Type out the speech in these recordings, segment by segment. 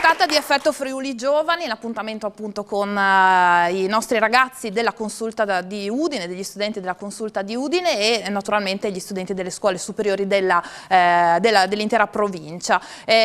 puntata di Effetto Friuli Giovani, l'appuntamento appunto con i nostri ragazzi della consulta di Udine, degli studenti della consulta di Udine e naturalmente gli studenti delle scuole superiori dell'intera provincia.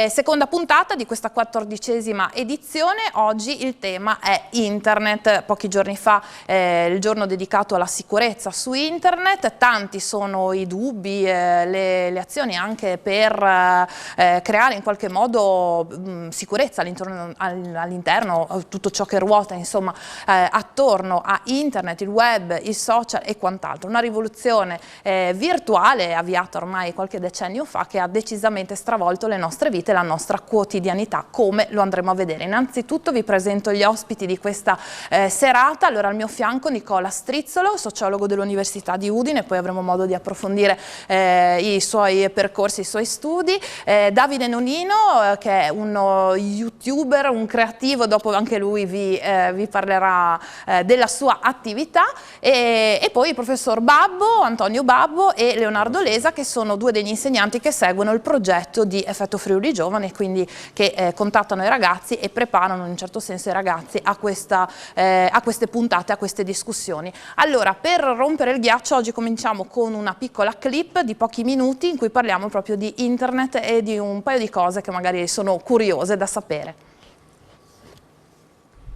Seconda puntata di questa 14ª edizione, oggi il tema è Internet. Pochi giorni fa il giorno dedicato alla sicurezza su Internet, tanti sono i dubbi, le azioni anche per creare in qualche modo sicurezza all'interno, tutto ciò che ruota insomma attorno a Internet, il web, i social e quant'altro. Una rivoluzione virtuale avviata ormai qualche decennio fa che ha decisamente stravolto le nostre vite e la nostra quotidianità, come lo andremo a vedere. Innanzitutto vi presento gli ospiti di questa serata. Allora, al mio fianco Nicola Strizzolo, sociologo dell'Università di Udine, poi avremo modo di approfondire i suoi percorsi, i suoi studi. Davide Nonino, che è uno youtuber, un creativo, dopo anche lui vi parlerà della sua attività, e poi il professor Babbo, Antonio Babbo e Leonardo Lesa, che sono due degli insegnanti che seguono il progetto di Effetto Friuli Giovani, quindi che contattano i ragazzi e preparano in un certo senso i ragazzi a queste puntate, a queste discussioni. Allora, per rompere il ghiaccio oggi cominciamo con una piccola clip di pochi minuti in cui parliamo proprio di Internet e di un paio di cose che magari sono curiose da sapere.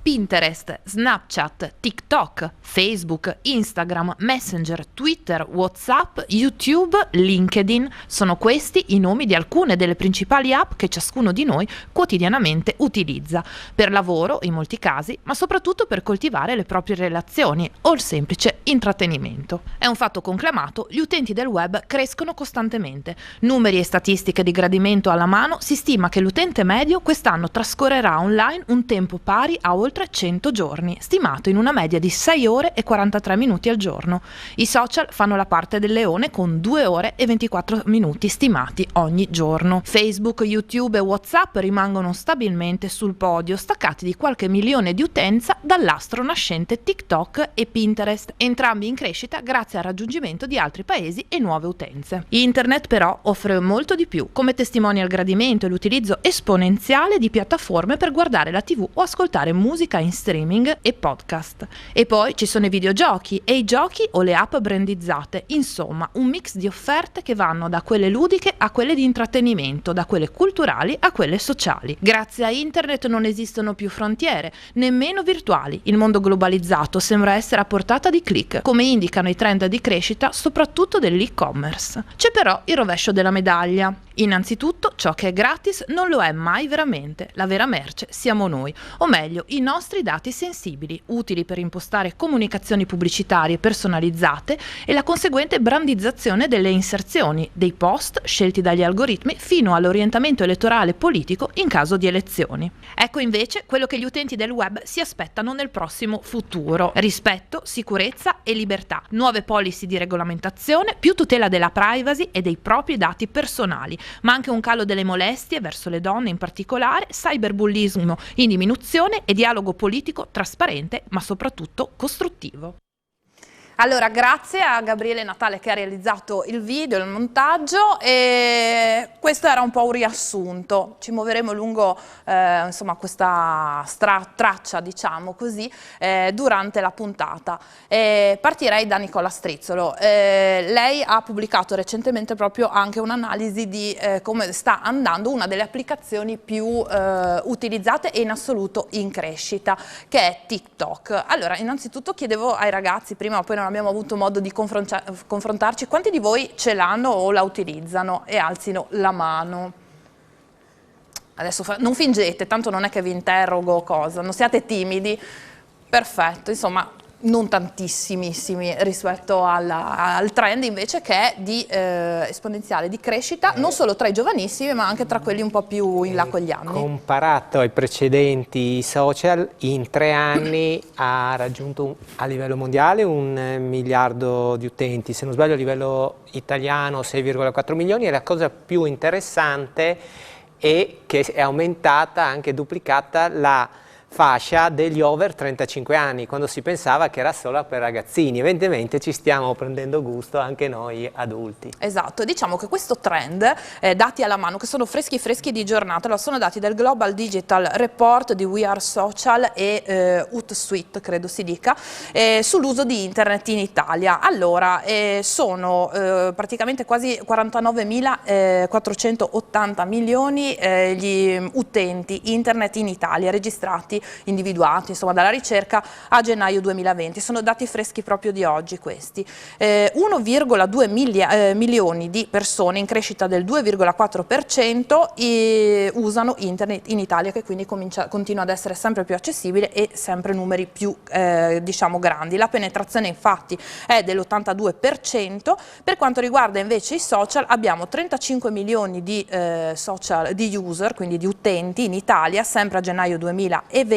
Pinterest, Snapchat, TikTok, Facebook, Instagram, Messenger, Twitter, WhatsApp, YouTube, LinkedIn. Sono questi i nomi di alcune delle principali app che ciascuno di noi quotidianamente utilizza, per lavoro in molti casi, ma soprattutto per coltivare le proprie relazioni o il semplice intrattenimento. È un fatto conclamato, gli utenti del web crescono costantemente. Numeri e statistiche di gradimento alla mano, si stima che l'utente medio quest'anno trascorrerà online un tempo pari a oltre 100 giorni, stimato in una media di 6 ore e 43 minuti al giorno. I social fanno la parte del leone con 2 ore e 24 minuti stimati ogni giorno. Facebook, YouTube e WhatsApp rimangono stabilmente sul podio, staccati di qualche milione di utenza dall'astro nascente TikTok e Pinterest, entrambi in crescita grazie al raggiungimento di altri paesi e nuove utenze. Internet però offre molto di più, come testimonia il gradimento e l'utilizzo esponenziale di piattaforme per guardare la TV o ascoltare musica in streaming e podcast. E poi ci sono i videogiochi e i giochi o le app brandizzate, insomma un mix di offerte che vanno da quelle ludiche a quelle di intrattenimento, da quelle culturali a quelle sociali. Grazie a Internet non esistono più frontiere, nemmeno virtuali. Il mondo globalizzato sembra essere a portata di click, come indicano i trend di crescita soprattutto dell'e-commerce. C'è però il rovescio della medaglia. Innanzitutto, ciò che è gratis non lo è mai veramente. La vera merce siamo noi, o meglio, i nostri dati sensibili, utili per impostare comunicazioni pubblicitarie personalizzate e la conseguente brandizzazione delle inserzioni, dei post scelti dagli algoritmi fino all'orientamento elettorale politico in caso di elezioni. Ecco invece quello che gli utenti del web si aspettano nel prossimo futuro: rispetto, sicurezza e libertà, nuove policy di regolamentazione, più tutela della privacy e dei propri dati personali, ma anche un calo delle molestie verso le donne in particolare, cyberbullismo in diminuzione e dialogo politico trasparente ma soprattutto costruttivo. Allora, grazie a Gabriele Natale che ha realizzato il video, il montaggio, e questo era un po' un riassunto. Ci muoveremo lungo insomma, questa traccia, diciamo così, durante la puntata. Partirei da Nicola Strizzolo. Lei ha pubblicato recentemente proprio anche un'analisi di come sta andando una delle applicazioni più utilizzate e in assoluto in crescita, che è TikTok. Allora, innanzitutto chiedevo ai ragazzi, prima o poi non abbiamo avuto modo di confrontarci, quanti di voi ce l'hanno o la utilizzano? E alzino la mano. Adesso non fingete, tanto non è che vi interrogo o cosa, non siate timidi. Perfetto, insomma non tantissimissimi rispetto al trend invece che è di esponenziale di crescita, non solo tra i giovanissimi ma anche tra quelli un po' più in là con gli anni. Comparato ai precedenti social, in 3 anni ha raggiunto a livello mondiale 1 miliardo di utenti, se non sbaglio a livello italiano 6,4 milioni, e la cosa più interessante è che è aumentata, anche duplicata, la fascia degli over 35 anni, quando si pensava che era solo per ragazzini. Evidentemente ci stiamo prendendo gusto anche noi adulti. Esatto, diciamo che questo trend, dati alla mano, che sono freschi di giornata, allora, sono dati del Global Digital Report di We Are social e Hootsuite, credo si dica, sull'uso di internet in Italia. Allora, sono praticamente quasi 49.480 milioni gli utenti internet in Italia registrati, individuati insomma dalla ricerca a gennaio 2020, sono dati freschi proprio di oggi questi. 1,2 milioni di persone in crescita del 2,4% usano internet in Italia, che quindi continua ad essere sempre più accessibile e sempre numeri più diciamo grandi. La penetrazione infatti è dell'82%. Per quanto riguarda invece i social, abbiamo 35 milioni di user, quindi di utenti in Italia, sempre a gennaio 2020,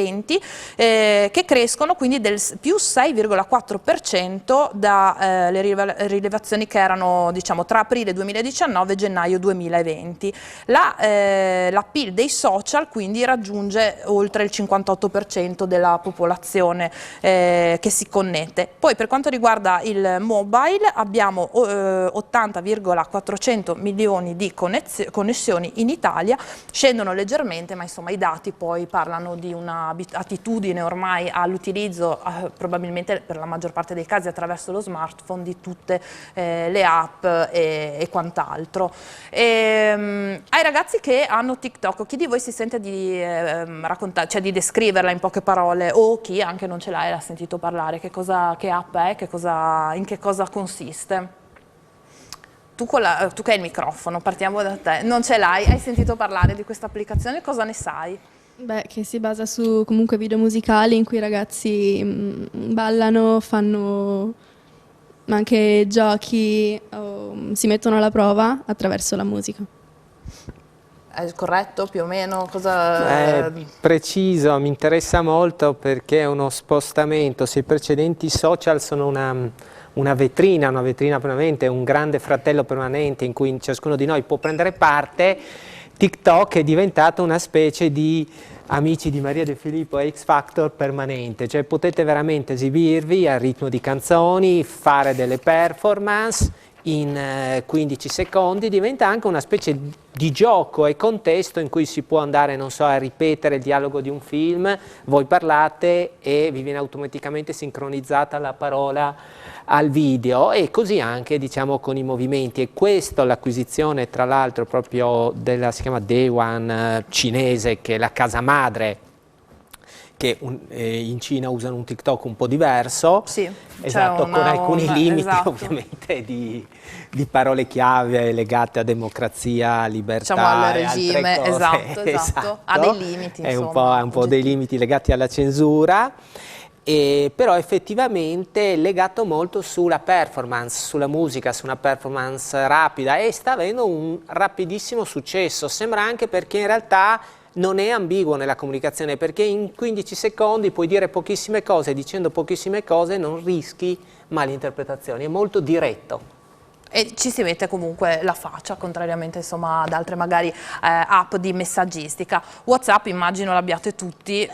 che crescono quindi del più 6,4% dalle rilevazioni che erano diciamo tra aprile 2019 e gennaio 2020. L'appeal dei social quindi raggiunge oltre il 58% della popolazione che si connette. Poi per quanto riguarda il mobile abbiamo 80,400 milioni di connessioni in Italia, scendono leggermente, ma insomma i dati poi parlano di una attitudine ormai all'utilizzo probabilmente per la maggior parte dei casi attraverso lo smartphone di tutte le app e quant'altro. Ai ragazzi che hanno TikTok, chi di voi si sente di raccontare, cioè di descriverla in poche parole, o chi anche non ce l'ha e l'ha sentito parlare, che app è, in che cosa consiste? Tu che hai il microfono, partiamo da te, non ce l'hai, hai sentito parlare di questa applicazione, cosa ne sai? Beh, che si basa su comunque video musicali in cui i ragazzi ballano, fanno anche giochi, si mettono alla prova attraverso la musica. È corretto più o meno? Cosa... Preciso, mi interessa molto perché è uno spostamento. Se i precedenti social sono una vetrina permanente, un grande fratello permanente in cui ciascuno di noi può prendere parte, TikTok è diventato una specie di Amici di Maria De Filippo e X Factor permanente, cioè potete veramente esibirvi al ritmo di canzoni, fare delle performance in 15 secondi, diventa anche una specie di gioco e contesto in cui si può andare, non so, a ripetere il dialogo di un film, voi parlate e vi viene automaticamente sincronizzata la parola al video, e così anche diciamo con i movimenti. E questo, l'acquisizione tra l'altro proprio si chiama Day One cinese, che è la casa madre, che in Cina usano un TikTok un po' diverso, sì, esatto, con alcuni limiti esatto. Ovviamente di parole chiave legate a democrazia, libertà, diciamo al regime, esatto, esatto, ha dei limiti, è un po' dei limiti legati alla censura. Però effettivamente è legato molto sulla performance, sulla musica, su una performance rapida, e sta avendo un rapidissimo successo. Sembra anche perché in realtà non è ambiguo nella comunicazione, perché in 15 secondi puoi dire pochissime cose, dicendo pochissime cose non rischi malinterpretazioni, è molto diretto. E ci si mette comunque la faccia, contrariamente insomma ad altre magari app di messaggistica. WhatsApp immagino l'abbiate tutti,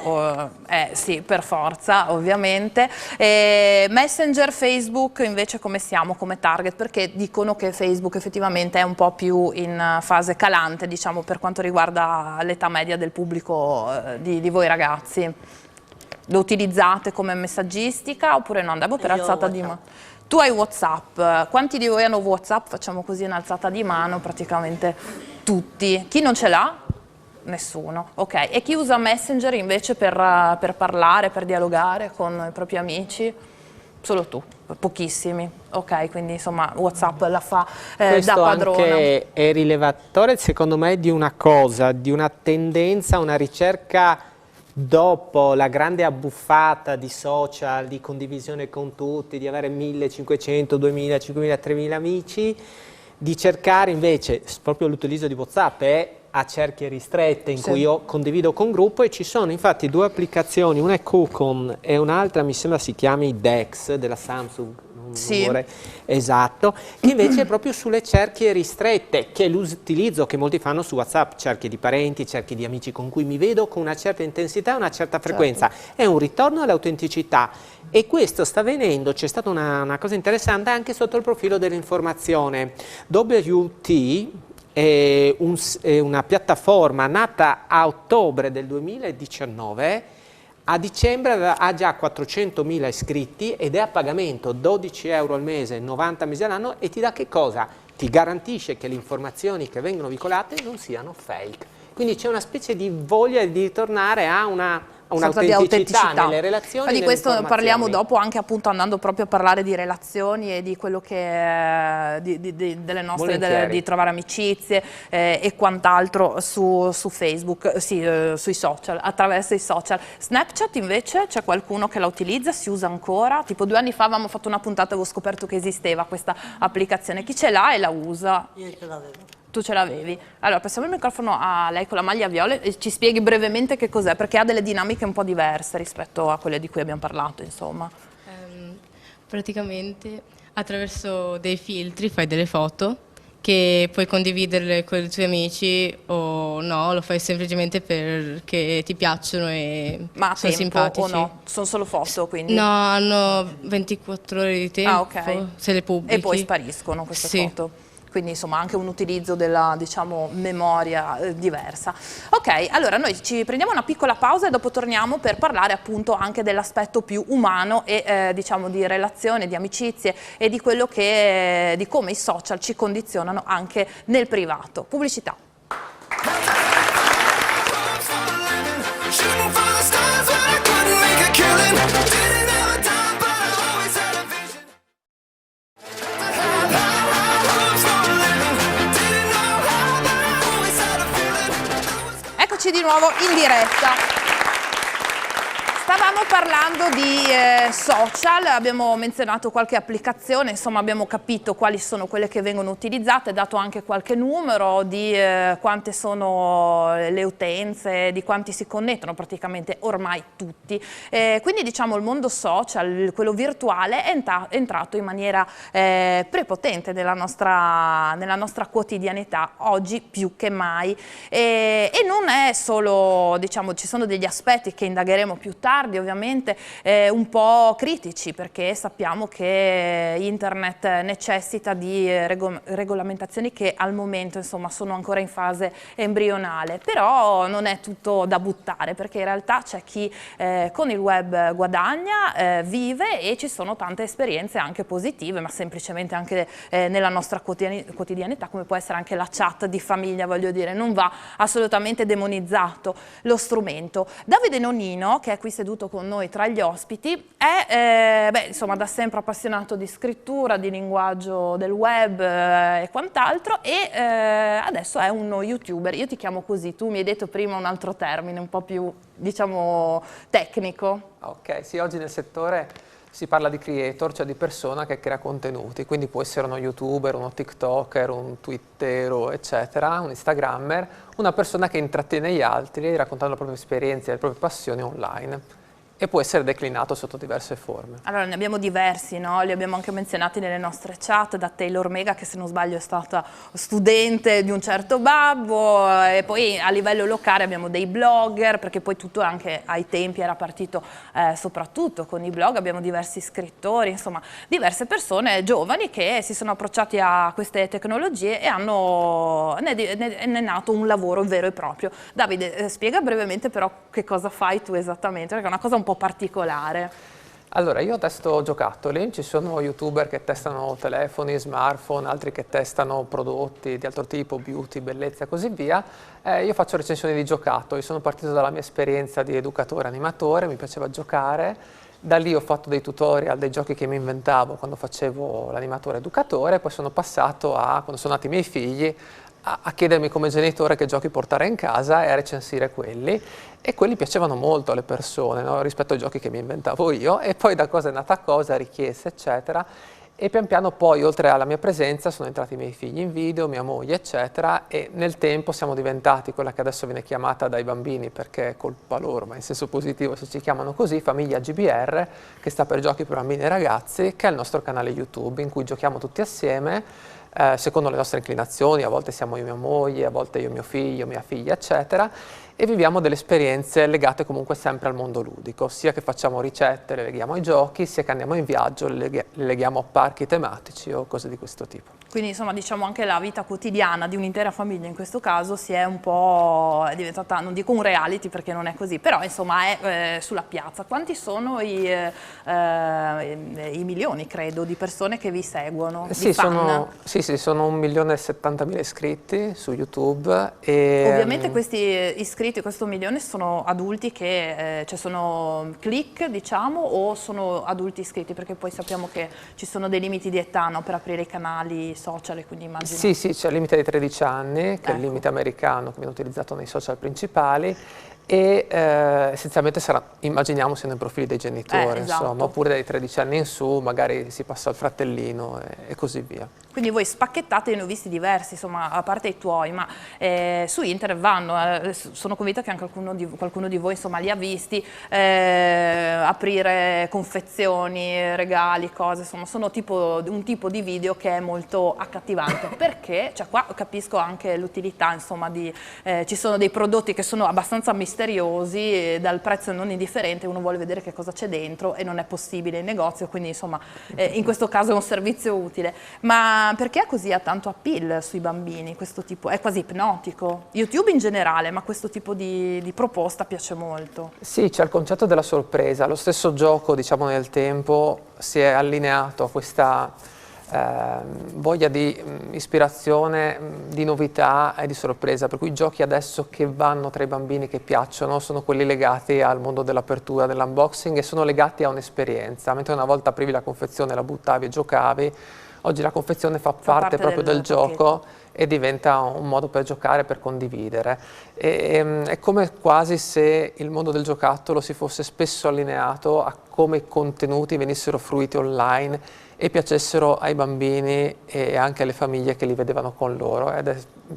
sì, per forza ovviamente. Messenger, Facebook invece come siamo come target? Perché dicono che Facebook effettivamente è un po' più in fase calante, diciamo, per quanto riguarda l'età media del pubblico di voi ragazzi. Lo utilizzate come messaggistica oppure no? Andavo per alzata di mano. Tu hai WhatsApp, quanti di voi hanno WhatsApp? Facciamo così in alzata di mano, praticamente tutti. Chi non ce l'ha? Nessuno, ok. E chi usa Messenger invece per parlare, per dialogare con i propri amici? Solo tu, pochissimi. Ok, quindi insomma WhatsApp la fa da padrona. Questo anche è rilevatore secondo me di una cosa, di una tendenza, una ricerca dopo la grande abbuffata di social, di condivisione con tutti, di avere 1500, 2000, 5000, 3000 amici, di cercare invece, proprio l'utilizzo di WhatsApp è a cerchie ristrette in cui io condivido con gruppo, e ci sono infatti due applicazioni, una è Coocon e un'altra mi sembra si chiami Dex della Samsung, Sì. vorrei esatto, che invece è proprio sulle cerchie ristrette, che è l'utilizzo che molti fanno su WhatsApp, cerchie di parenti, cerchie di amici con cui mi vedo con una certa intensità e una certa frequenza. È un ritorno all'autenticità e questo sta avvenendo, c'è stata una cosa interessante anche sotto il profilo dell'informazione. WT è una piattaforma nata a ottobre del 2019, a dicembre ha già 400.000 iscritti ed è a pagamento, 12 euro al mese, 90 mesi all'anno, e ti dà che cosa? Ti garantisce che le informazioni che vengono veicolate non siano fake. Quindi c'è una specie di voglia di ritornare a un'autenticità nelle relazioni. Ma di nelle questo parliamo informazioni. dopo, anche appunto andando proprio a parlare di relazioni e di quello che delle nostre, di trovare amicizie e quant'altro su Facebook, sui social, attraverso i social. Snapchat invece c'è qualcuno che la utilizza, si usa ancora? Tipo 2 anni fa avevamo fatto una puntata e avevo scoperto che esisteva questa applicazione. Chi ce l'ha e la usa? Io ce l'avevo. Tu ce l'avevi. Allora, passiamo il microfono a lei con la maglia viola e ci spieghi brevemente che cos'è, perché ha delle dinamiche un po' diverse rispetto a quelle di cui abbiamo parlato, insomma. Praticamente attraverso dei filtri fai delle foto che puoi condividerle con i tuoi amici o no, lo fai semplicemente perché ti piacciono e Ma a sono tempo simpatici. o no? Sono solo foto, quindi? No, hanno 24 ore di tempo, ok. se le pubblichi. E poi spariscono queste Sì. foto. Quindi insomma anche un utilizzo della, diciamo, memoria diversa. Ok, allora noi ci prendiamo una piccola pausa e dopo torniamo per parlare appunto anche dell'aspetto più umano e diciamo di relazione, di amicizie e di quello che, di come i social ci condizionano anche nel privato. Pubblicità. Eccoci di nuovo in diretta. Stavamo parlando di social, abbiamo menzionato qualche applicazione, insomma abbiamo capito quali sono quelle che vengono utilizzate, dato anche qualche numero di quante sono le utenze, di quanti si connettono, praticamente ormai tutti. Quindi diciamo il mondo social, quello virtuale, è entrato in maniera prepotente nella nostra quotidianità, oggi più che mai. E non è solo, diciamo, ci sono degli aspetti che indagheremo più tardi, ovviamente un po' critici, perché sappiamo che internet necessita di regolamentazioni che al momento insomma sono ancora in fase embrionale, però non è tutto da buttare, perché in realtà c'è chi con il web guadagna, vive, e ci sono tante esperienze anche positive, ma semplicemente anche nella nostra quotidianità, come può essere anche la chat di famiglia, voglio dire, non va assolutamente demonizzato lo strumento. Davide Nonnino, che è qui seduto con noi tra gli ospiti, è insomma da sempre appassionato di scrittura, di linguaggio del web e quant'altro, e adesso è uno youtuber. Io ti chiamo così, tu mi hai detto prima un altro termine un po' più, diciamo, tecnico. Ok, sì, oggi nel settore si parla di creator, cioè di persona che crea contenuti, quindi può essere uno youtuber, uno tiktoker, un twittero, eccetera, un instagrammer, una persona che intrattiene gli altri raccontando le proprie esperienze e le proprie passioni online. E può essere declinato sotto diverse forme. Allora ne abbiamo diversi, no? Li abbiamo anche menzionati nelle nostre chat, da Taylor Mega, che se non sbaglio è stata studente di un certo babbo, e poi a livello locale abbiamo dei blogger, perché poi tutto anche ai tempi era partito soprattutto con i blog, abbiamo diversi scrittori, insomma diverse persone giovani che si sono approcciati a queste tecnologie e ne è nato un lavoro vero e proprio. Davide, spiega brevemente però che cosa fai tu esattamente, perché è una cosa un po' particolare. Allora, io testo giocattoli, ci sono youtuber che testano telefoni, smartphone, altri che testano prodotti di altro tipo, beauty, bellezza e così via. Io faccio recensioni di giocattoli, sono partito dalla mia esperienza di educatore animatore, mi piaceva giocare, da lì ho fatto dei tutorial, dei giochi che mi inventavo quando facevo l'animatore educatore, poi sono passato a, quando sono nati i miei figli, a chiedermi come genitore che giochi portare in casa e a recensire quelli, e quelli piacevano molto alle persone, no? Rispetto ai giochi che mi inventavo io, e poi da cosa è nata cosa, richieste eccetera, E pian piano poi, oltre alla mia presenza, sono entrati i miei figli in video, mia moglie, eccetera, e nel tempo siamo diventati quella che adesso viene chiamata dai bambini, perché è colpa loro, ma in senso positivo se ci chiamano così, Famiglia GBR, che sta per Giochi per Bambini e Ragazzi, che è il nostro canale YouTube, in cui giochiamo tutti assieme, secondo le nostre inclinazioni, a volte siamo io e mia moglie, a volte io e mio figlio, mia figlia, eccetera, e viviamo delle esperienze legate comunque sempre al mondo ludico, sia che facciamo ricette, le leghiamo ai giochi, sia che andiamo in viaggio, le leghiamo a parchi tematici o cose di questo tipo. Quindi insomma diciamo anche la vita quotidiana di un'intera famiglia in questo caso si è un po' è diventata, non dico un reality perché non è così, però insomma è sulla piazza. Quanti sono i milioni, credo, di persone che vi seguono, Sì, di fan? sono 1.070.000 iscritti su YouTube. E, Ovviamente questi iscritti, questo milione, sono adulti che cioè sono click, diciamo, o sono adulti iscritti? Perché poi sappiamo che ci sono dei limiti di età, no, per aprire i canali social, quindi immagino. Sì, c'è il limite dei 13 anni, che è il limite americano che viene utilizzato nei social principali, e essenzialmente immaginiamo siano i profili dei genitori, Esatto. insomma, oppure dai 13 anni in su, magari si passa al fratellino e così via. Quindi voi spacchettate, ne ho visti diversi, insomma, a parte i tuoi, ma su internet vanno, sono convinta che anche qualcuno di voi insomma, li ha visti, aprire confezioni, regali, cose, insomma, sono un tipo di video che è molto accattivante, perché, cioè qua capisco anche l'utilità, insomma, ci sono dei prodotti che sono abbastanza misteriosi, dal prezzo non indifferente, uno vuole vedere che cosa c'è dentro e non è possibile in negozio, quindi insomma, in questo caso è un servizio utile. Ma perché così ha tanto appeal sui bambini questo tipo? È quasi ipnotico. YouTube in generale, ma questo tipo di proposta piace molto. Sì, c'è il concetto della sorpresa. Lo stesso gioco, diciamo, nel tempo si è allineato a questa voglia di ispirazione, di novità e di sorpresa, per cui i giochi adesso che vanno tra i bambini, che piacciono, sono quelli legati al mondo dell'apertura, dell'unboxing, e sono legati a un'esperienza. Mentre una volta aprivi la confezione, la buttavi e giocavi, oggi la confezione fa parte proprio del gioco e diventa un modo per giocare, per condividere. È come quasi se il mondo del giocattolo si fosse spesso allineato a come i contenuti venissero fruiti online e piacessero ai bambini e anche alle famiglie che li vedevano con loro.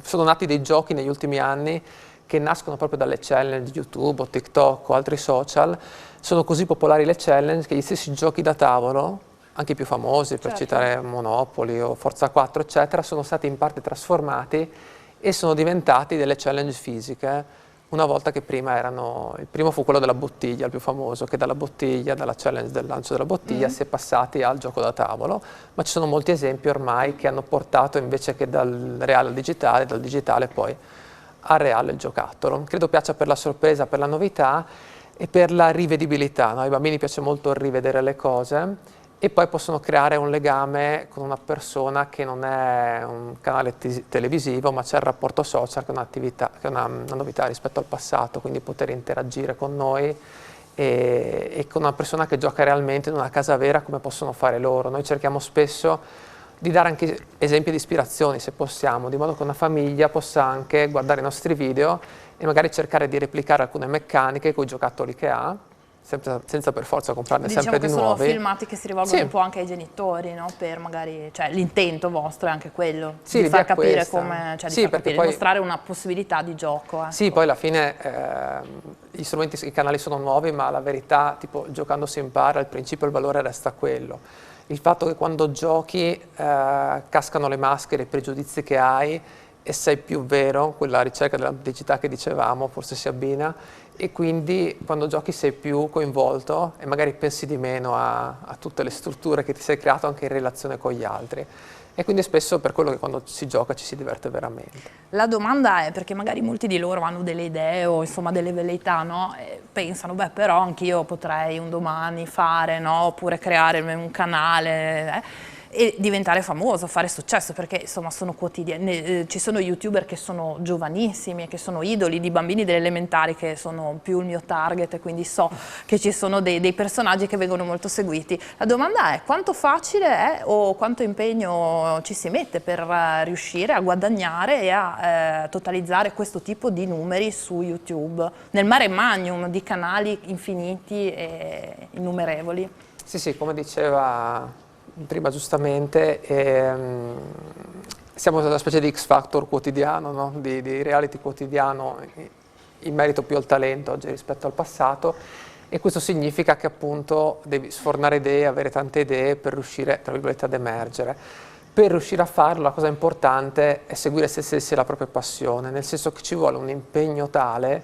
Sono nati dei giochi negli ultimi anni che nascono proprio dalle challenge YouTube o TikTok o altri social. Sono così popolari le challenge che gli stessi giochi da tavolo, anche i più famosi, per citare Monopoly o Forza 4, eccetera, sono stati in parte trasformati e sono diventati delle challenge fisiche, una volta che prima il primo fu quello della bottiglia, il più famoso, che dalla challenge del lancio della bottiglia, si è passati al gioco da tavolo, ma ci sono molti esempi ormai che hanno portato invece che dal reale al digitale, dal digitale poi al reale il giocattolo. Credo piaccia per la sorpresa, per la novità e per la rivedibilità, no? Ai bambini piace molto rivedere le cose, e poi possono creare un legame con una persona che non è un canale televisivo, ma c'è il rapporto social, che è una novità rispetto al passato, quindi poter interagire con noi e con una persona che gioca realmente in una casa vera come possono fare loro. Noi cerchiamo spesso di dare anche esempi di ispirazioni, se possiamo, di modo che una famiglia possa anche guardare i nostri video e magari cercare di replicare alcune meccaniche con i giocattoli che ha, senza per forza comprarne sempre di nuovi. Diciamo che sono filmati che si rivolgono un po' anche ai genitori, no? Per magari, cioè l'intento vostro è anche quello, di far capire come, cioè di far capire, di mostrare una possibilità di gioco. Ecco. Sì, poi alla fine gli strumenti, i canali sono nuovi, ma la verità, tipo giocando si impara, il principio e il valore resta quello. Il fatto che quando giochi cascano le maschere, i pregiudizi che hai e sei più vero, quella ricerca dell'autenticità che dicevamo, forse si abbina, e quindi quando giochi sei più coinvolto e magari pensi di meno a tutte le strutture che ti sei creato anche in relazione con gli altri. E quindi spesso per quello che quando si gioca ci si diverte veramente. La domanda è, perché magari molti di loro hanno delle idee o insomma delle velleità, no? E pensano, beh, però anch'io potrei un domani fare, no? Oppure creare un canale, e diventare famoso, fare successo, perché insomma sono quotidiani. Ci sono youtuber che sono giovanissimi e che sono idoli di bambini delle elementari, che sono più il mio target, e quindi so che ci sono dei personaggi che vengono molto seguiti. La domanda è: quanto facile è o quanto impegno ci si mette per riuscire a guadagnare e a totalizzare questo tipo di numeri su YouTube, nel mare magnum di canali infiniti e innumerevoli? Sì, come diceva prima giustamente, siamo una specie di X Factor quotidiano, no? di reality quotidiano in merito più al talento oggi rispetto al passato, e questo significa che appunto devi sfornare idee, avere tante idee per riuscire, tra virgolette, ad emergere. Per riuscire a farlo la cosa importante è seguire se stessi e la propria passione, nel senso che ci vuole un impegno tale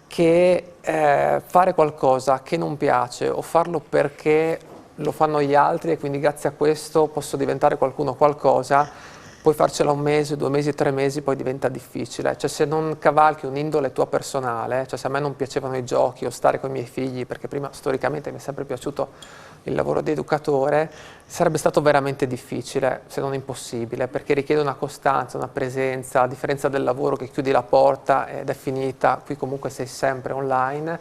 che fare qualcosa che non piace o farlo perché lo fanno gli altri e quindi grazie a questo posso diventare qualcuno qualcosa, puoi farcela 1 mese, 2 mesi, 3 mesi, poi diventa difficile. Cioè se non cavalchi un'indole tua personale, cioè se a me non piacevano i giochi o stare con i miei figli, perché prima storicamente mi è sempre piaciuto il lavoro di educatore, sarebbe stato veramente difficile, se non impossibile, perché richiede una costanza, una presenza, a differenza del lavoro che chiudi la porta ed è finita, qui comunque sei sempre online.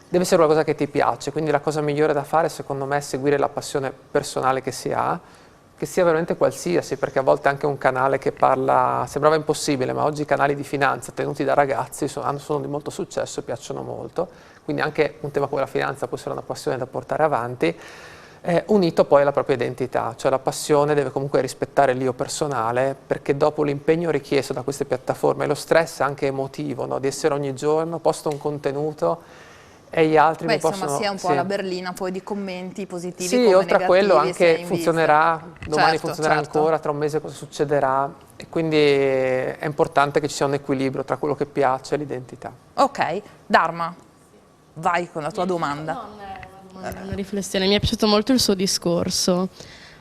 Deve essere qualcosa che ti piace, quindi la cosa migliore da fare secondo me è seguire la passione personale che si ha, che sia veramente qualsiasi, perché a volte anche un canale che parla, sembrava impossibile, ma oggi i canali di finanza tenuti da ragazzi sono di molto successo e piacciono molto, quindi anche un tema come la finanza può essere una passione da portare avanti, unito poi alla propria identità, cioè la passione deve comunque rispettare l'io personale, perché dopo l'impegno richiesto da queste piattaforme e lo stress anche emotivo, no? Di essere ogni giorno, posto un contenuto e gli altri mi possono... Insomma, sia un po' la berlina poi di commenti positivi sì, come oltre a quello negativi, anche funzionerà, domani certo, funzionerà certo. ancora, tra un mese cosa succederà, e quindi è importante che ci sia un equilibrio tra quello che piace e l'identità. Ok, Dharma, vai con la tua domanda. Una riflessione, mi è piaciuto molto il suo discorso,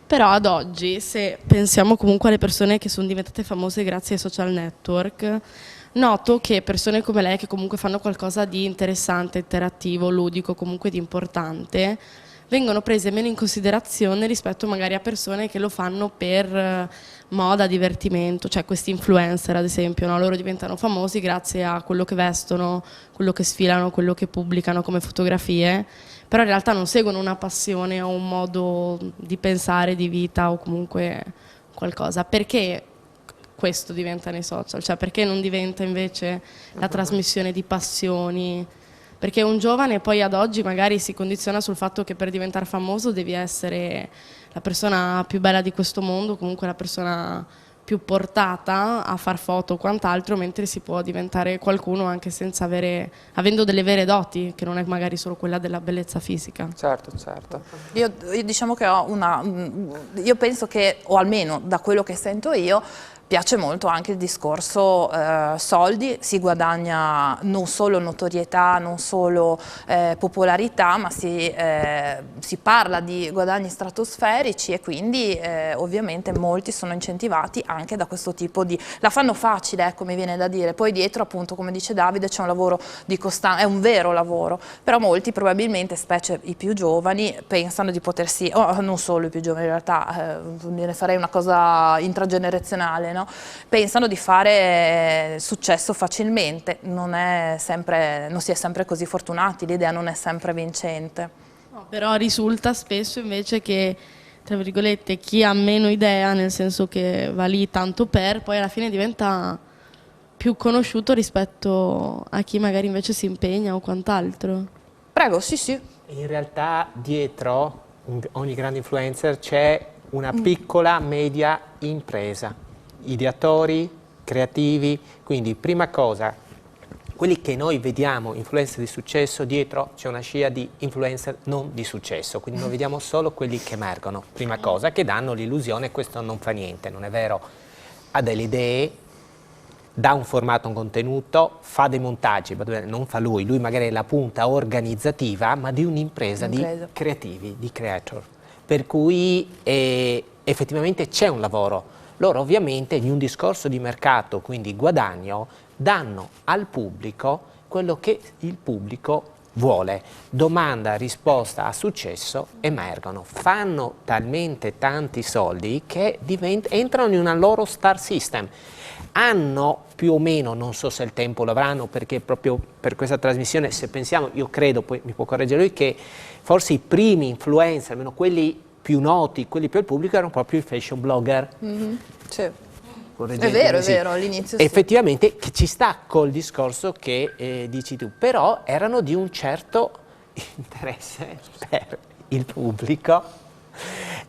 però ad oggi, se pensiamo comunque alle persone che sono diventate famose grazie ai social network, noto che persone come lei, che comunque fanno qualcosa di interessante, interattivo, ludico, comunque di importante, vengono prese meno in considerazione rispetto magari a persone che lo fanno per moda, divertimento, cioè questi influencer ad esempio, no? Loro diventano famosi grazie a quello che vestono, quello che sfilano, quello che pubblicano come fotografie, però in realtà non seguono una passione o un modo di pensare, di vita o comunque qualcosa. Perché questo diventa nei social? Cioè perché non diventa invece la trasmissione di passioni? Perché un giovane poi ad oggi magari si condiziona sul fatto che per diventare famoso devi essere la persona più bella di questo mondo, comunque la persona più portata a far foto o quant'altro, mentre si può diventare qualcuno anche senza avendo delle vere doti, che non è magari solo quella della bellezza fisica. Certo, certo. Io diciamo che io penso che, o almeno da quello che sento io, piace molto anche il discorso soldi, si guadagna non solo notorietà, non solo popolarità, ma si parla di guadagni stratosferici e quindi ovviamente molti sono incentivati anche da questo tipo di... La fanno facile, ecco, mi viene da dire, poi dietro appunto come dice Davide c'è un lavoro di costanza, è un vero lavoro, però molti probabilmente, specie i più giovani, pensano di potersi, non solo i più giovani in realtà, ne farei una cosa intragenerazionale, no? Pensano di fare successo facilmente, non si è sempre così fortunati, l'idea non è sempre vincente. No, però risulta spesso invece che, tra virgolette, chi ha meno idea, nel senso che va lì tanto poi alla fine diventa più conosciuto rispetto a chi magari invece si impegna o quant'altro. Prego, sì. In realtà dietro ogni grande influencer c'è una piccola, media impresa. Ideatori, creativi, quindi prima cosa, quelli che noi vediamo influencer di successo, dietro c'è una scia di influencer non di successo, quindi noi vediamo solo quelli che emergono, prima cosa, che danno l'illusione questo non fa niente, non è vero, ha delle idee, dà un formato, un contenuto, fa dei montaggi, non fa lui magari è la punta organizzativa, ma di un'impresa di creativi, di creator, per cui effettivamente c'è un lavoro. Loro ovviamente in un discorso di mercato, quindi guadagno, danno al pubblico quello che il pubblico vuole. Domanda, risposta a successo, emergono. Fanno talmente tanti soldi che entrano in una loro star system. Hanno più o meno, non so se il tempo lo avranno, perché proprio per questa trasmissione, se pensiamo, io credo, poi mi può correggere lui, che forse i primi influencer, almeno quelli più noti, quelli più al pubblico, erano proprio i fashion blogger. Sì. È vero, all'inizio sì. Effettivamente che ci sta col discorso che dici tu, però erano di un certo interesse per il pubblico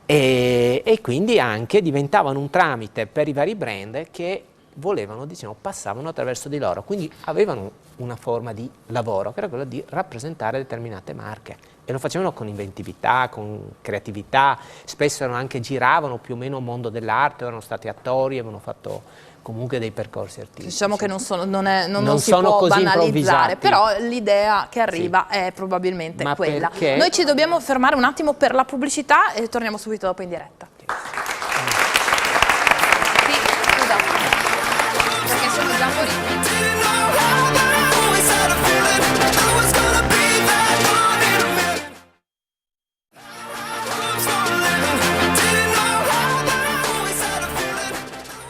e quindi anche diventavano un tramite per i vari brand che volevano, diciamo, passavano attraverso di loro, quindi avevano una forma di lavoro che era quella di rappresentare determinate marche e lo facevano con inventività, con creatività, spesso anche giravano più o meno il mondo dell'arte, erano stati attori, avevano fatto comunque dei percorsi artistici. Diciamo che non Non si sono può così banalizzare, improvvisati. però l'idea che arriva è probabilmente Ma quella. perché? Noi ci dobbiamo fermare un attimo per la pubblicità e torniamo subito dopo in diretta. Sì, scusa, perché sono già fuori.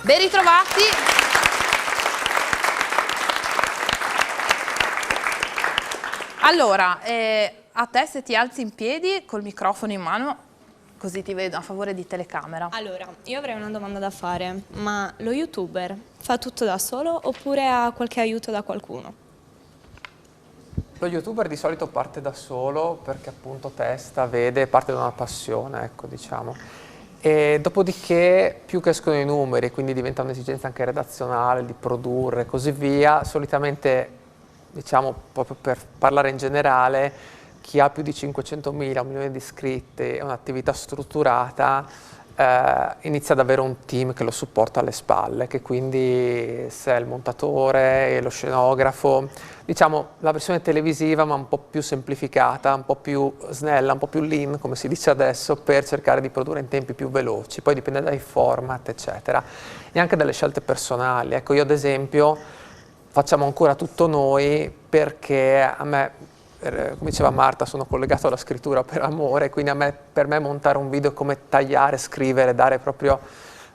Ben ritrovati. Allora, a te se ti alzi in piedi col microfono in mano, così ti vedo a favore di telecamera. Allora, io avrei una domanda da fare, ma lo YouTuber fa tutto da solo oppure ha qualche aiuto da qualcuno? Lo YouTuber di solito parte da solo perché appunto testa, vede, parte da una passione, ecco, diciamo. E dopodiché, più crescono i numeri, quindi diventa un'esigenza anche redazionale di produrre e così via, solitamente, diciamo, proprio per parlare in generale, chi ha più di 500.000, 1 milione di iscritti e un'attività strutturata, inizia ad avere un team che lo supporta alle spalle, che quindi se è il montatore e lo scenografo, diciamo la versione televisiva ma un po' più semplificata, un po' più snella, un po' più lean, come si dice adesso, per cercare di produrre in tempi più veloci, poi dipende dai format, eccetera, e anche dalle scelte personali. Ecco, io ad esempio facciamo ancora tutto noi perché a me, come diceva Marta, sono collegato alla scrittura per amore, quindi per me montare un video è come tagliare, scrivere, dare proprio,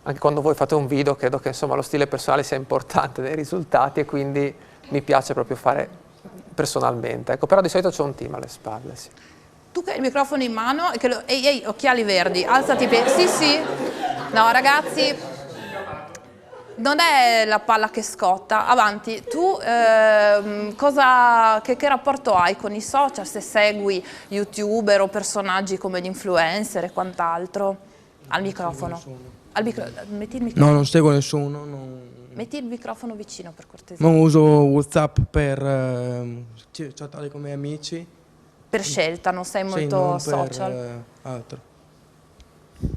anche quando voi fate un video, credo che insomma lo stile personale sia importante nei risultati e quindi mi piace proprio fare personalmente, ecco, però di solito c'è un team alle spalle, sì. Tu che hai il microfono in mano, e che ehi, occhiali verdi, alzati sì, sì, no ragazzi, non è la palla che scotta, avanti, tu che rapporto hai con i social, se segui youtuber o personaggi come gli influencer e quant'altro? Al microfono. Metti il microfono. No, non seguo nessuno. Metti il microfono vicino per cortesia. Non uso WhatsApp per chattare con i miei amici. Per scelta, non sei molto non social? Per altro.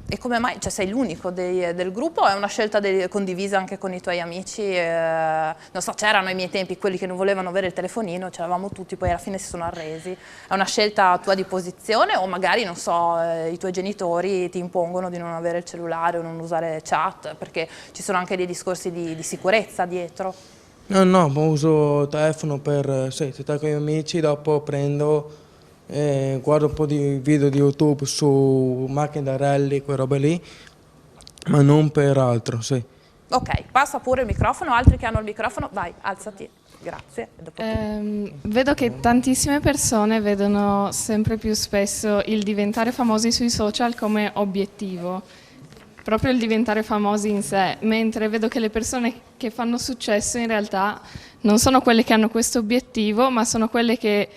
E come mai? Cioè sei l'unico del gruppo o è una scelta condivisa anche con i tuoi amici? Non so, c'erano ai miei tempi quelli che non volevano avere il telefonino, c'eravamo tutti, poi alla fine si sono arresi. È una scelta tua di posizione o magari, non so, i tuoi genitori ti impongono di non avere il cellulare o non usare chat, perché ci sono anche dei discorsi di sicurezza dietro? No, uso telefono per chattare con i miei amici, dopo prendo... guardo un po' di video di YouTube su macchine da rally, quelle robe lì, ma non per altro, sì. Ok, passa pure il microfono, altri che hanno il microfono, vai, alzati, grazie. Vedo che tantissime persone vedono sempre più spesso il diventare famosi sui social come obiettivo, proprio il diventare famosi in sé, mentre vedo che le persone che fanno successo in realtà non sono quelle che hanno questo obiettivo, ma sono quelle che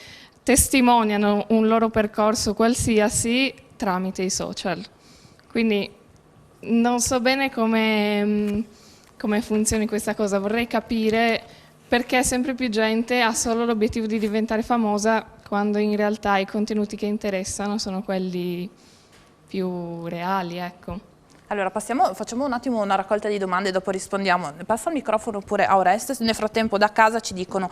testimoniano un loro percorso qualsiasi tramite i social. Quindi non so bene come funzioni questa cosa, vorrei capire perché sempre più gente ha solo l'obiettivo di diventare famosa quando in realtà i contenuti che interessano sono quelli più reali, ecco. Allora, facciamo un attimo una raccolta di domande e dopo rispondiamo. Passa il microfono pure a Orestes. Nel frattempo da casa ci dicono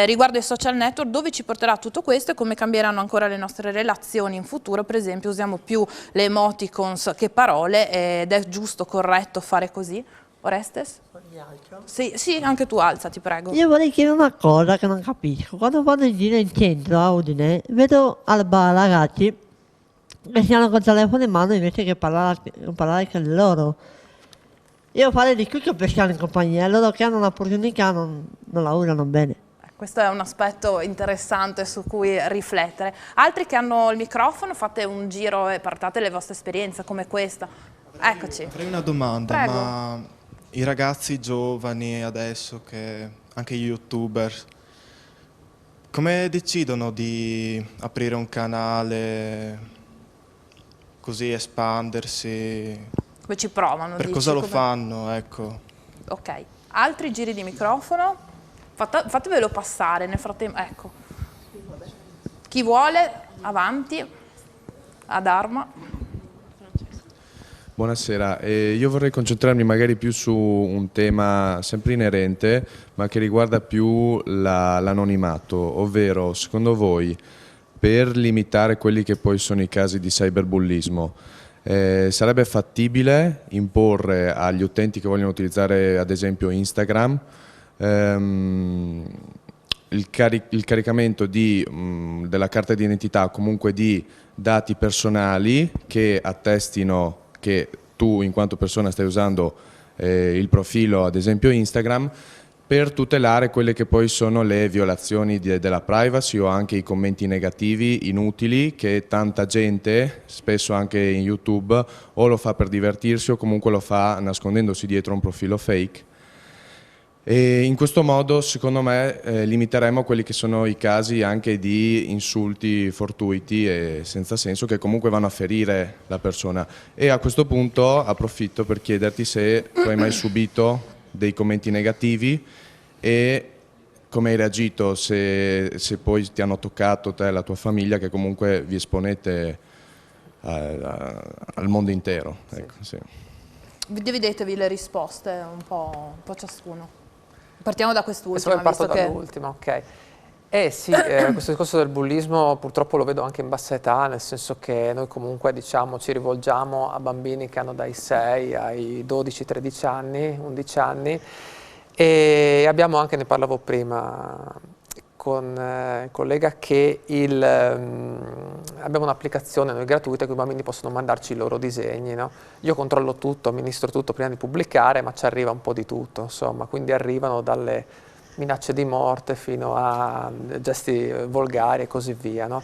riguardo ai social network dove ci porterà tutto questo e come cambieranno ancora le nostre relazioni in futuro. Per esempio usiamo più le emoticons che parole ed è giusto, corretto fare così? Orestes? Sì, anche tu alzati, prego. Io vorrei chiedere una cosa che non capisco. Quando vado in giro in centro a Udine, vedo al bar ragazzi che si hanno col telefono in mano invece che parlare con loro. Io farei di tutto per stare in compagnia, loro che hanno un'opportunità non la usano bene. Questo è un aspetto interessante su cui riflettere. Altri che hanno il microfono, fate un giro e partate le vostre esperienze come questa. Eccoci. Avrei una domanda, Prego. ma i ragazzi giovani adesso, anche gli youtuber, come decidono di aprire un canale così espandersi. Come ci provano? Per dici? cosa lo Come- fanno, ecco. Ok, altri giri di microfono? Fatevelo passare nel frattempo, ecco. Chi vuole, avanti, ad arma. Buonasera, io vorrei concentrarmi magari più su un tema sempre inerente, ma che riguarda più l'anonimato, ovvero secondo voi per limitare quelli che poi sono i casi di cyberbullismo sarebbe fattibile imporre agli utenti che vogliono utilizzare ad esempio Instagram il caricamento della carta d'identità o comunque di dati personali che attestino che tu in quanto persona stai usando il profilo ad esempio Instagram per tutelare quelle che poi sono le violazioni della privacy o anche i commenti negativi inutili che tanta gente, spesso anche in YouTube, o lo fa per divertirsi o comunque lo fa nascondendosi dietro un profilo fake. E in questo modo, secondo me, limiteremo quelli che sono i casi anche di insulti fortuiti e senza senso che comunque vanno a ferire la persona. E a questo punto approfitto per chiederti se tu hai mai subito dei commenti negativi e come hai reagito, se poi ti hanno toccato te e la tua famiglia, che comunque vi esponete al mondo intero. Sì. Ecco, sì. Dividetevi le risposte un po' acuno. Partiamo da quest'ultima. E poi parto dall'ultima, ok. Sì, questo discorso del bullismo purtroppo lo vedo anche in bassa età, nel senso che noi comunque diciamo ci rivolgiamo a bambini che hanno dai 6 ai 12, 13 anni, 11 anni e abbiamo anche, ne parlavo prima con il collega, che abbiamo un'applicazione noi gratuita che i bambini possono mandarci i loro disegni, no? Io controllo tutto, amministro tutto prima di pubblicare, ma ci arriva un po' di tutto, insomma, quindi arrivano dalle minacce di morte fino a gesti volgari e così via, no?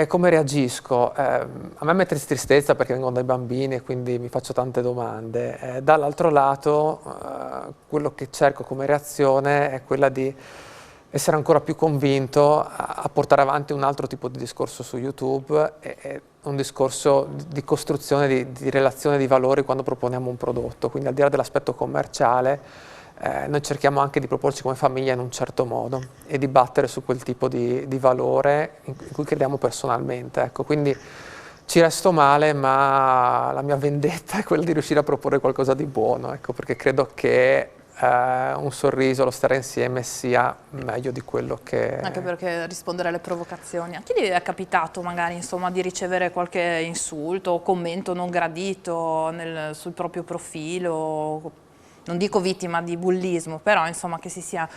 Come reagisco? A me mette tristezza perché vengono dai bambini e quindi mi faccio tante domande. Dall'altro lato, quello che cerco come reazione è quella di essere ancora più convinto a portare avanti un altro tipo di discorso su YouTube, un discorso di costruzione di relazione di valori quando proponiamo un prodotto, quindi al di là dell'aspetto commerciale noi cerchiamo anche di proporci come famiglia in un certo modo e di battere su quel tipo di valore in cui crediamo personalmente. Ecco, quindi ci resto male, ma la mia vendetta è quella di riuscire a proporre qualcosa di buono, ecco, perché credo che un sorriso, lo stare insieme sia meglio di quello che... Anche perché rispondere alle provocazioni. A chi è capitato magari insomma di ricevere qualche insulto o commento non gradito sul proprio profilo? Non dico vittima di bullismo, però insomma che si sia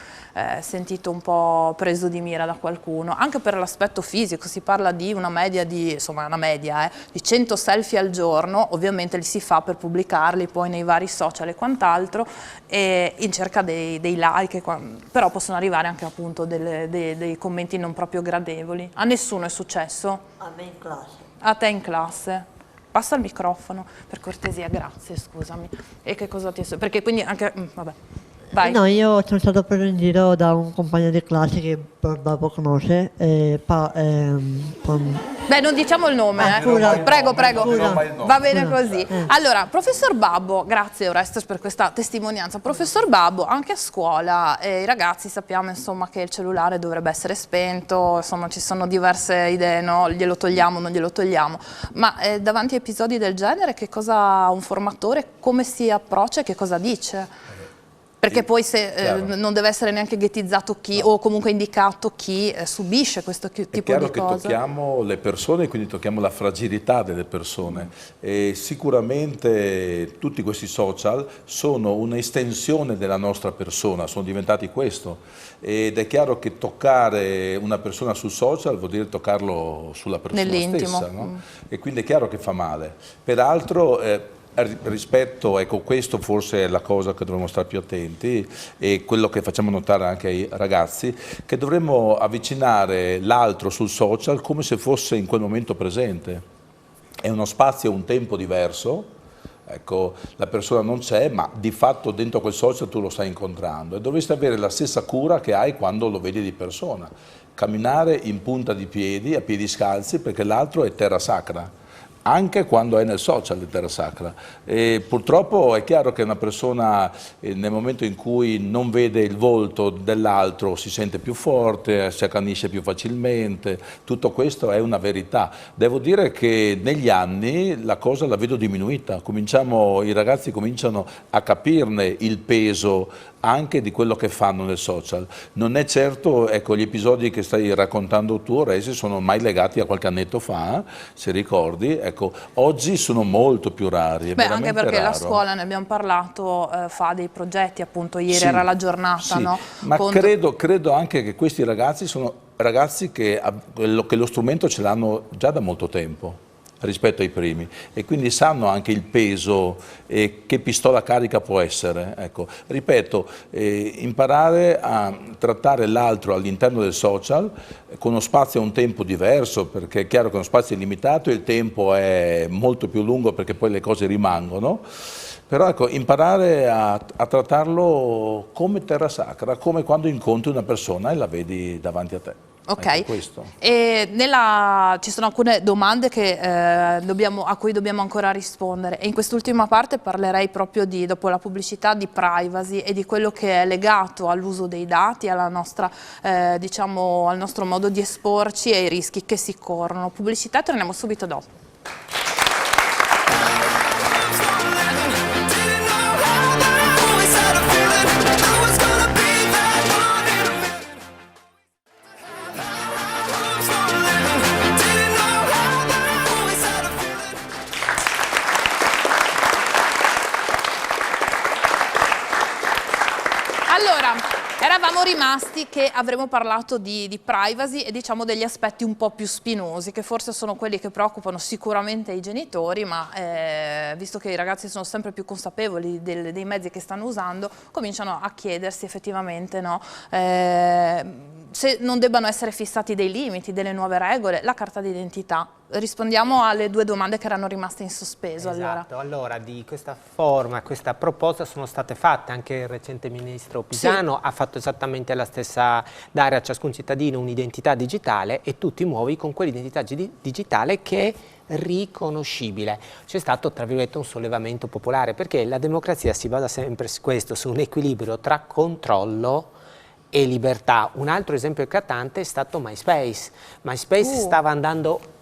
sentito un po' preso di mira da qualcuno, anche per l'aspetto fisico. Si parla di una media di 100 selfie al giorno, ovviamente li si fa per pubblicarli poi nei vari social e quant'altro, e in cerca dei like, però possono arrivare anche appunto dei commenti non proprio gradevoli. A nessuno è successo? A me in classe. A te in classe? Passa il microfono, per cortesia, grazie, scusami. E che cosa ti... Perché quindi anche... vabbè, vai. No, io sono stato preso in giro da un compagno di classe che Babbo conosce. Beh, non diciamo il nome, Prego. Va bene così. Allora, professor Babbo, grazie Orestes per questa testimonianza. Professor Babbo, anche a scuola i ragazzi sappiamo insomma che il cellulare dovrebbe essere spento, insomma ci sono diverse idee, no? Glielo togliamo, non glielo togliamo, ma davanti a episodi del genere che cosa un formatore, come si approccia e che cosa dice? Perché poi se non deve essere neanche ghettizzato chi o comunque indicato chi subisce questo tipo di cose. È chiaro che tocchiamo le persone, quindi tocchiamo la fragilità delle persone e sicuramente tutti questi social sono un'estensione della nostra persona, sono diventati questo ed è chiaro che toccare una persona sul social vuol dire toccarlo sulla persona stessa, no? E quindi è chiaro che fa male. Peraltro rispetto, ecco, questo forse è la cosa che dovremmo stare più attenti e quello che facciamo notare anche ai ragazzi, che dovremmo avvicinare l'altro sul social come se fosse in quel momento presente. È uno spazio, un tempo diverso, ecco, la persona non c'è, ma di fatto dentro quel social tu lo stai incontrando e dovresti avere la stessa cura che hai quando lo vedi di persona. Camminare in punta di piedi, a piedi scalzi, perché l'altro è terra sacra. anche quando è nel social di Terra Sacra. E purtroppo è chiaro che una persona nel momento in cui non vede il volto dell'altro si sente più forte, si accanisce più facilmente, tutto questo è una verità. Devo dire che negli anni la cosa la vedo diminuita, i ragazzi cominciano a capirne il peso anche di quello che fanno nel social. Non è certo, ecco, gli episodi che stai raccontando tu, Resi, sono mai legati a qualche annetto fa, se ricordi, ecco, oggi sono molto più rari. Beh, anche perché la scuola, ne abbiamo parlato, fa dei progetti, appunto ieri era la giornata, no? Ma credo anche che questi ragazzi sono ragazzi che lo strumento ce l'hanno già da molto tempo rispetto ai primi, e quindi sanno anche il peso e che pistola carica può essere. Ecco, ripeto, imparare a trattare l'altro all'interno del social con uno spazio e un tempo diverso, perché è chiaro che uno spazio è limitato e il tempo è molto più lungo perché poi le cose rimangono. Però ecco, imparare a trattarlo come terra sacra, come quando incontri una persona e la vedi davanti a te. Ok, ecco, questo. E ci sono alcune domande che, a cui dobbiamo ancora rispondere, e in quest'ultima parte parlerei proprio dopo la pubblicità, di privacy e di quello che è legato all'uso dei dati, alla nostra, diciamo, al nostro modo di esporci e ai rischi che si corrono. Pubblicità, torniamo subito dopo. Eravamo rimasti che avremmo parlato di privacy e diciamo degli aspetti un po' più spinosi, che forse sono quelli che preoccupano sicuramente i genitori, ma visto che i ragazzi sono sempre più consapevoli dei mezzi che stanno usando, cominciano a chiedersi effettivamente, no, se non debbano essere fissati dei limiti, delle nuove regole, la carta d'identità. Rispondiamo alle due domande che erano rimaste in sospeso. Esatto, allora di questa forma, questa proposta sono state fatte, anche il recente ministro Pisano ha fatto esattamente la stessa, dare a ciascun cittadino un'identità digitale e tu ti muovi con quell'identità digitale che è riconoscibile. C'è stato, tra virgolette, un sollevamento popolare, perché la democrazia si basa sempre su questo, su un equilibrio tra controllo e libertà. Un altro esempio eclatante è stato MySpace. MySpace stava andando...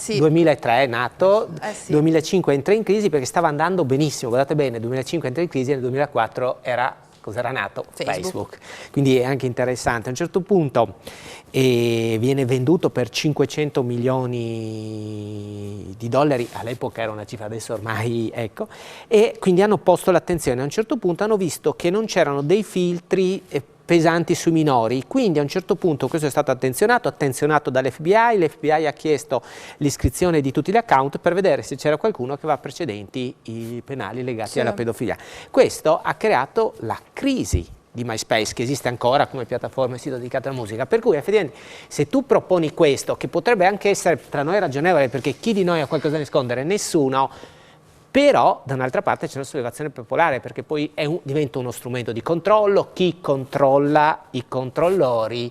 2003 è nato, 2005 entra in crisi perché stava andando benissimo, guardate bene, 2005 entra in crisi e nel 2004 cos'era nato? Facebook. Quindi è anche interessante. A un certo punto viene venduto per 500 milioni di dollari, all'epoca era una cifra, adesso ormai ecco, e quindi hanno posto l'attenzione. A un certo punto hanno visto che non c'erano dei filtri pesanti sui minori, quindi a un certo punto questo è stato attenzionato dall'FBI, l'FBI ha chiesto l'iscrizione di tutti gli account per vedere se c'era qualcuno che aveva precedenti penali legati alla pedofilia. Questo ha creato la crisi di MySpace, che esiste ancora come piattaforma e sito dedicato alla musica, per cui effettivamente se tu proponi questo, che potrebbe anche essere tra noi ragionevole, perché chi di noi ha qualcosa da nascondere? Nessuno. Però da un'altra parte c'è una sollevazione popolare, perché poi diventa uno strumento di controllo, chi controlla i controllori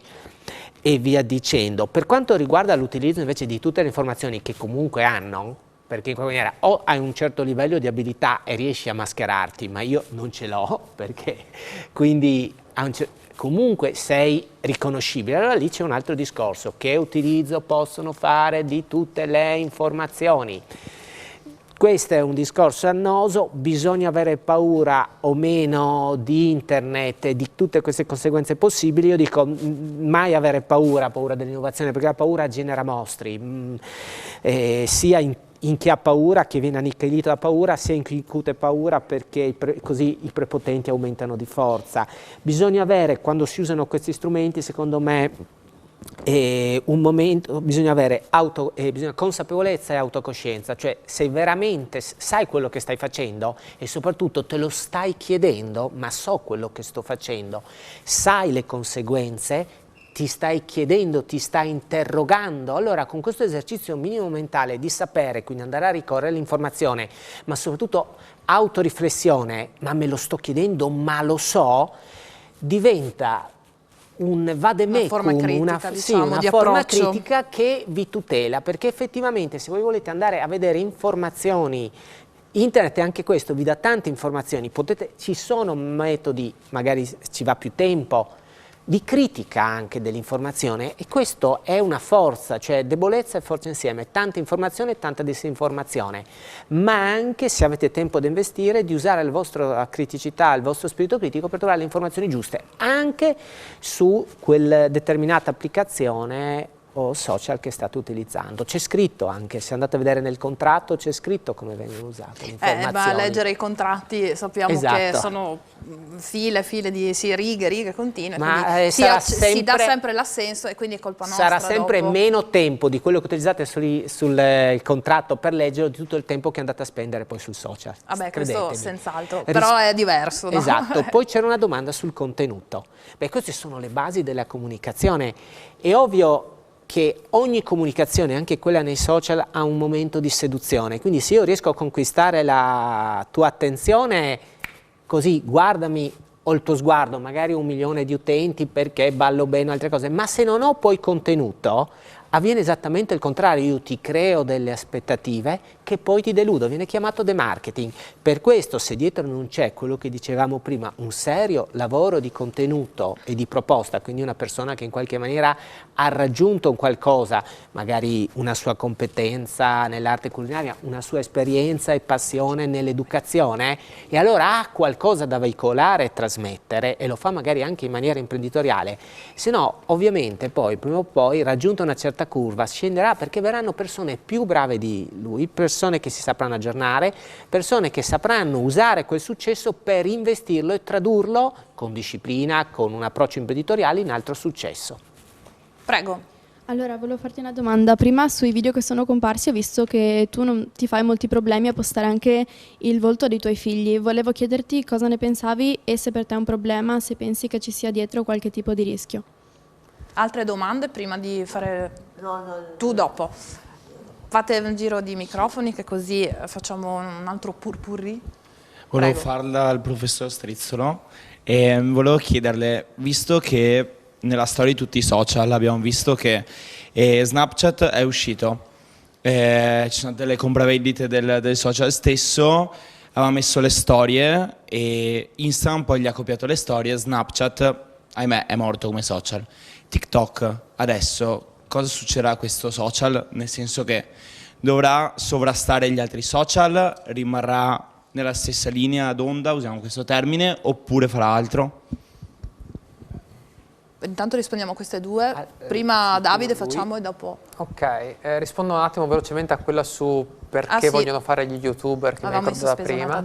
e via dicendo. Per quanto riguarda l'utilizzo invece di tutte le informazioni che comunque hanno, perché in qualche maniera o hai un certo livello di abilità e riesci a mascherarti, ma io non ce l'ho, perché quindi comunque sei riconoscibile. Allora lì c'è un altro discorso, che utilizzo possono fare di tutte le informazioni. Questo è un discorso annoso, bisogna avere paura o meno di internet e di tutte queste conseguenze possibili. Io dico mai avere paura dell'innovazione, perché la paura genera mostri, sia in chi ha paura, che viene annichilito da paura, sia in chi incute paura, perché così i prepotenti aumentano di forza. Bisogna avere, quando si usano questi strumenti, secondo me, bisogna avere consapevolezza e autocoscienza, cioè se veramente sai quello che stai facendo e soprattutto te lo stai chiedendo, ma so quello che sto facendo, sai le conseguenze, ti stai chiedendo, ti stai interrogando, allora con questo esercizio minimo mentale di sapere, quindi andare a ricorrere all'informazione, ma soprattutto autoriflessione, ma me lo sto chiedendo, ma lo so, diventa un vademecum, una forma critica che vi tutela, perché effettivamente se voi volete andare a vedere informazioni, internet anche questo vi dà tante informazioni, ci sono metodi, magari ci va più tempo, di critica anche dell'informazione, e questo è una forza, cioè debolezza e forza insieme, tanta informazione e tanta disinformazione, ma anche, se avete tempo da investire, di usare la vostra criticità, il vostro spirito critico per trovare le informazioni giuste, anche su quella determinata applicazione o social che state utilizzando. C'è scritto anche, se andate a vedere nel contratto, c'è scritto come vengono usate le informazioni. Ma a leggere i contratti sappiamo che sono file e file di righe continue, ma si dà sempre l'assenso, e quindi è colpa nostra. Sarà sempre meno tempo di quello che utilizzate sul contratto per leggerlo, di tutto il tempo che andate a spendere poi sul social. Vabbè, questo senz'altro, però è diverso, no? Esatto. Poi c'era una domanda sul contenuto. Beh, queste sono le basi della comunicazione. È ovvio che ogni comunicazione, anche quella nei social, ha un momento di seduzione, quindi se io riesco a conquistare la tua attenzione, così guardami, ho il tuo sguardo, magari 1 milione di utenti perché ballo bene o altre cose, ma se non ho poi contenuto, avviene esattamente il contrario, io ti creo delle aspettative che poi ti deludo, viene chiamato demarketing. Per questo, se dietro non c'è quello che dicevamo prima, un serio lavoro di contenuto e di proposta, quindi una persona che in qualche maniera ha raggiunto un qualcosa, magari una sua competenza nell'arte culinaria, una sua esperienza e passione nell'educazione, e allora ha qualcosa da veicolare e trasmettere, e lo fa magari anche in maniera imprenditoriale, se no ovviamente poi prima o poi, raggiunta una certa curva, scenderà, perché verranno persone più brave di lui, persone che si sapranno aggiornare, persone che sapranno usare quel successo per investirlo e tradurlo con disciplina, con un approccio imprenditoriale in altro successo. Prego. Allora, volevo farti una domanda. Prima sui video che sono comparsi ho visto che tu non ti fai molti problemi a postare anche il volto dei tuoi figli. Volevo chiederti cosa ne pensavi e se per te è un problema, se pensi che ci sia dietro qualche tipo di rischio. Altre domande prima di fare... Tu dopo. Fate un giro di microfoni, che così facciamo un altro purpurri. Volevo farla al professor Strizzolo e volevo chiederle, visto che nella storia di tutti i social abbiamo visto che Snapchat è uscito, ci sono delle compravendite del social stesso, aveva messo le storie e Instagram poi gli ha copiato le storie, Snapchat, ahimè, è morto come social. TikTok adesso cosa succederà a questo social? Nel senso che dovrà sovrastare gli altri social, rimarrà nella stessa linea d'onda, usiamo questo termine, oppure farà altro? Intanto rispondiamo a queste due. Prima Davide facciamo e dopo... Ok, rispondo un attimo velocemente a quella su perché vogliono fare gli youtuber, che mi hai ricordato da prima.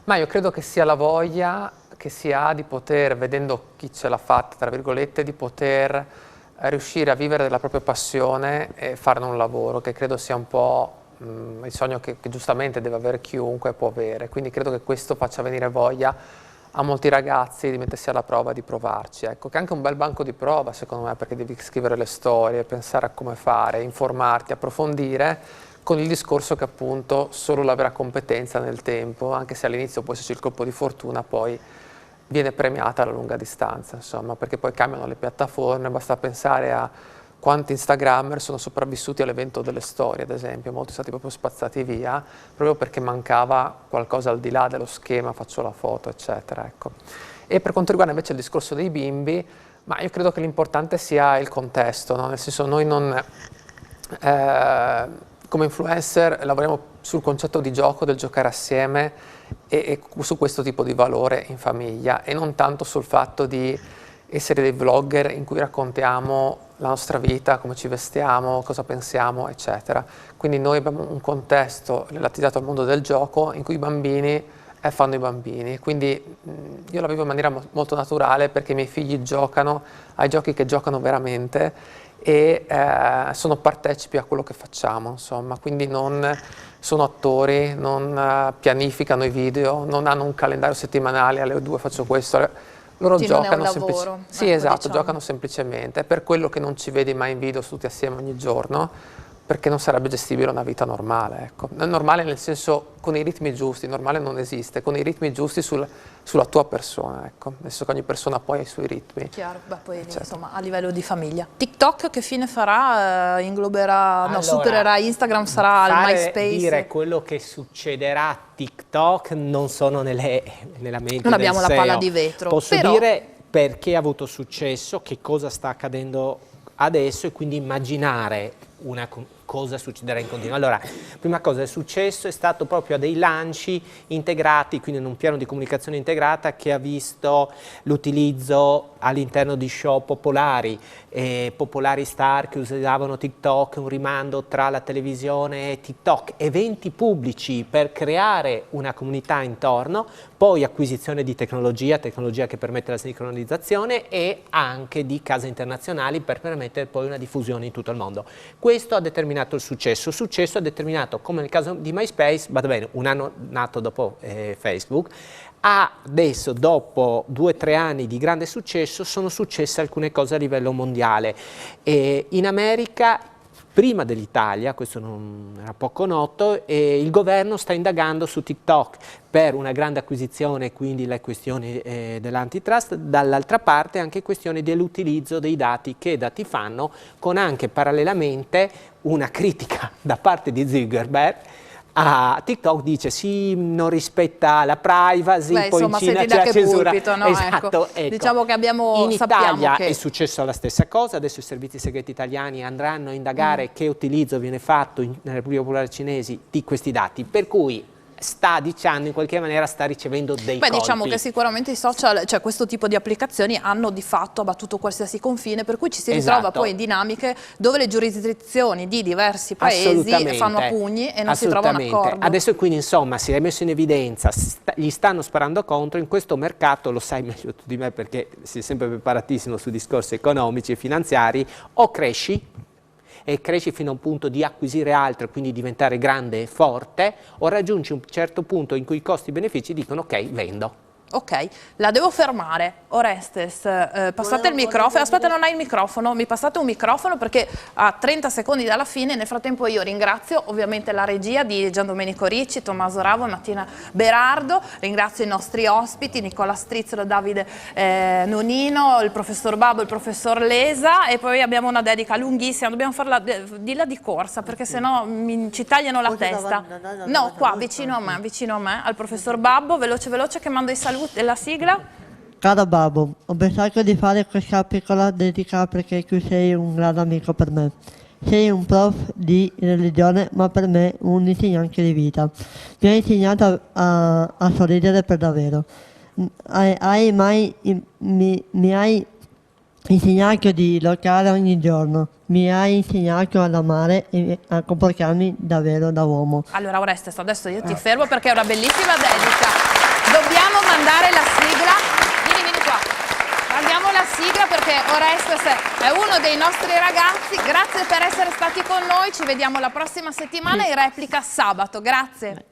Ma io credo che sia la voglia che si ha di poter, vedendo chi ce l'ha fatta, tra virgolette, di poter riuscire a vivere della propria passione e farne un lavoro, che credo sia un po' il sogno che giustamente deve avere chiunque, può avere. Quindi credo che questo faccia venire voglia a molti ragazzi di mettersi alla prova, di provarci. Ecco, che è anche un bel banco di prova, secondo me, perché devi scrivere le storie, pensare a come fare, informarti, approfondire, con il discorso che appunto solo la vera competenza nel tempo, anche se all'inizio può esserci il colpo di fortuna, poi viene premiata alla lunga distanza, insomma, perché poi cambiano le piattaforme, basta pensare a quanti Instagrammer sono sopravvissuti all'evento delle storie, ad esempio, molti sono stati proprio spazzati via, proprio perché mancava qualcosa al di là dello schema, faccio la foto, eccetera, ecco. E per quanto riguarda invece il discorso dei bimbi, ma io credo che l'importante sia il contesto, no? Nel senso, noi non... come influencer lavoriamo sul concetto di gioco, del giocare assieme e su questo tipo di valore in famiglia, e non tanto sul fatto di essere dei vlogger in cui raccontiamo la nostra vita, come ci vestiamo, cosa pensiamo, eccetera. Quindi noi abbiamo un contesto relativizzato al mondo del gioco in cui i bambini fanno i bambini, quindi io la vivo in maniera molto naturale, perché i miei figli giocano ai giochi che giocano veramente e sono partecipi a quello che facciamo, insomma, quindi non sono attori, non pianificano i video, non hanno un calendario settimanale, alle 2 faccio questo, loro giocano semplicemente. Sì, esatto, diciamo. Giocano semplicemente, per quello che non ci vedi mai in video tutti assieme ogni giorno, perché non sarebbe gestibile una vita normale, ecco. Normale nel senso con i ritmi giusti, normale non esiste, con i ritmi giusti sulla tua persona, ecco. Nel senso che ogni persona poi ha i suoi ritmi. Chiaro, beh, poi insomma a livello di famiglia. TikTok che fine farà? Ingloberà, no, supererà Instagram, sarà il MySpace? Dire quello che succederà a TikTok non sono nella mente non abbiamo del la palla CEO. di vetro. Posso però... dire perché ha avuto successo, che cosa sta accadendo adesso e quindi immaginare cosa succederà in continuo. Allora, prima cosa, il successo è stato proprio a dei lanci integrati, quindi in un piano di comunicazione integrata che ha visto l'utilizzo all'interno di show popolari, popolari star che usavano TikTok, un rimando tra la televisione e TikTok, eventi pubblici per creare una comunità intorno, poi acquisizione di tecnologia che permette la sincronizzazione e anche di case internazionali per permettere poi una diffusione in tutto il mondo. Questo ha determinato il successo. Il successo ha determinato, come nel caso di MySpace, va bene, un anno nato dopo Facebook, adesso dopo 2 o 3 anni di grande successo sono successe alcune cose a livello mondiale. In America, prima dell'Italia, questo non era poco noto, il governo sta indagando su TikTok per una grande acquisizione, quindi le questioni dell'antitrust, dall'altra parte anche questioni dell'utilizzo dei dati che dati fanno, con anche parallelamente una critica da parte di Zuckerberg a TikTok, dice sì, non rispetta la privacy, beh, poi insomma, in Cina senti c'è da la che censura. pulpito, no? Esatto, ecco. Diciamo che in sappiamo Italia che... è successo la stessa cosa, adesso i servizi segreti italiani andranno a indagare che utilizzo viene fatto nella Repubblica Popolare Cinese di questi dati, per cui sta dicendo in qualche maniera sta ricevendo dei colpi. Diciamo che sicuramente i social, cioè questo tipo di applicazioni hanno di fatto abbattuto qualsiasi confine, per cui ci si ritrova poi in dinamiche dove le giurisdizioni di diversi paesi fanno a pugni e non si trova un accordo. Adesso quindi insomma si è messo in evidenza, gli stanno sparando contro in questo mercato, lo sai meglio tu di me perché sei sempre preparatissimo su discorsi economici e finanziari, o cresci e cresci fino a un punto di acquisire altro e quindi diventare grande e forte, o raggiungi un certo punto in cui i costi-benefici dicono ok, vendo. Ok, la devo fermare. Orestes, passate il microfono. Aspetta, non hai il microfono. Mi passate un microfono perché a 30 secondi dalla fine, nel frattempo io ringrazio ovviamente la regia di Gian Domenico Ricci, Tommaso Ravo e Mattina Berardo, ringrazio i nostri ospiti, Nicola Strizzolo, Davide Nonino, il professor Babbo, il professor Lesa, e poi abbiamo una dedica lunghissima, dobbiamo farla di corsa perché sennò ci tagliano la testa. No, qua vicino a me, al professor Babbo, veloce che mando i saluti. E la sigla? Caro Babbo, ho pensato di fare questa piccola dedica perché tu sei un grande amico per me. Sei un prof di religione, ma per me un insegnante di vita. Mi hai insegnato a sorridere per davvero. Mi hai insegnato di lottare ogni giorno. Mi hai insegnato ad amare e a comportarmi davvero da uomo. Allora Orestes, adesso io ti fermo perché è una bellissima dedica. Dobbiamo mandare la sigla. Vieni qua. Mandiamo la sigla perché Orestes è uno dei nostri ragazzi. Grazie per essere stati con noi. Ci vediamo la prossima settimana in replica sabato. Grazie.